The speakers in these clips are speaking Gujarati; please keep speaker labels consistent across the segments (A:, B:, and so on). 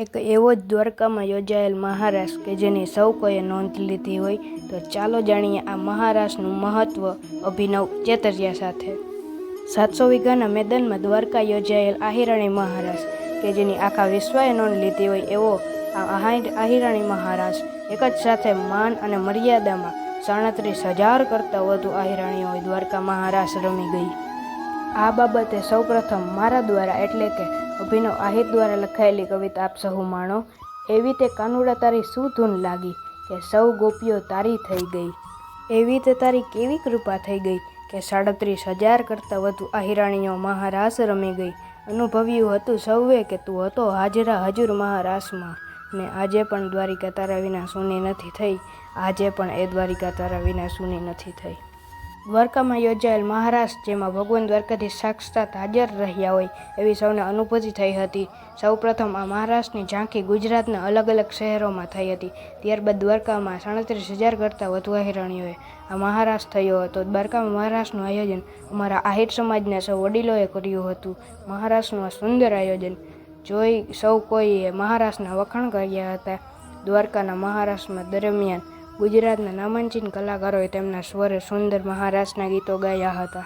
A: એક એવો જ દ્વારકામાં યોજાયેલ મહારાસ કે જેની સૌ કોઈએ નોંધ લીધી હોય, તો ચાલો જાણીએ આ મહારાસનું મહત્વ અભિનવ ચેતરિયા સાથે। 700 વીઘાના મેદાનમાં દ્વારકા યોજાયેલ આહિરાણી મહારાસ કે જેની આખા વિશ્વએ નોંધ લીધી હોય એવો આ આહિરાણી મહારાસ એક જ સાથે માન અને મર્યાદામાં 37,000 કરતાં વધુ આહિરાણીઓએ દ્વારકા મહારાસ રમી ગઈ। આ બાબતે સૌપ્રથમ મારા દ્વારા એટલે કે અભિનવ આહિર દ્વારા લખાયેલી કવિતા આપ સહુ માણો। એવી તે કાનુડા તારી શું ધૂન લાગી કે સૌ ગોપીઓ તારી થઈ ગઈ, એવી તે તારી કેવી કૃપા થઈ ગઈ કે 37,000 કરતાં વધુ આહિરાણીઓ મહારાસ રમી ગઈ। અનુભવ્યું હતું સૌએ કે તું હતો હાજરા હજુર મહારાસમાં, ને આજે પણ દ્વારિકા તારા વિના સૂની નથી થઈ, આજે પણ એ દ્વારિકા તારા વિના સૂની નથી થઈ। દ્વારકામાં યોજાયેલ મહારાસ જેમાં ભગવાન દ્વારકાધીશ સાક્ષાત હાજર રહ્યા હોય એવી સૌને અનુભૂતિ થઈ હતી। સૌપ્રથમ આ મહારાસની ઝાંખી ગુજરાતના અલગ અલગ શહેરોમાં થઈ હતી। ત્યારબાદ દ્વારકામાં 37,000 કરતાં વધુ આહિરાણીઓએ આ મહારાસ થયો હતો। દ્વારકામાં મહારાસનું આયોજન અમારા આહિર સમાજના સૌ વડીલોએ કર્યું હતું। મહારાસનું આ સુંદર આયોજન જોઈ સૌ કોઈએ મહારાસના વખાણ કર્યા હતા। દ્વારકાના મહારાસમાં દરમિયાન ગુજરાતના નામાંચિત કલાકારોએ તેમના સ્વરે સુંદર મહારાસના ગીતો ગાયા હતા।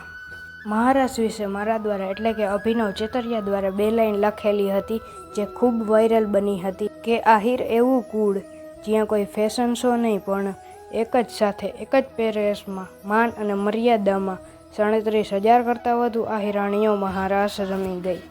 A: મહારાસ વિશે મારા દ્વારા એટલે કે અભિનવ ચેતરિયા દ્વારા 2 લાઈન લખેલી હતી જે ખૂબ વાયરલ બની હતી કે આહિર એવું કુળ જ્યાં કોઈ ફેશન શો નહીં પણ એક જ સાથે એક જ પહેરવેશમાં માન અને મર્યાદામાં 37,000 કરતાં વધુ આહિરાણીઓ મહારાસ રમી ગઈ।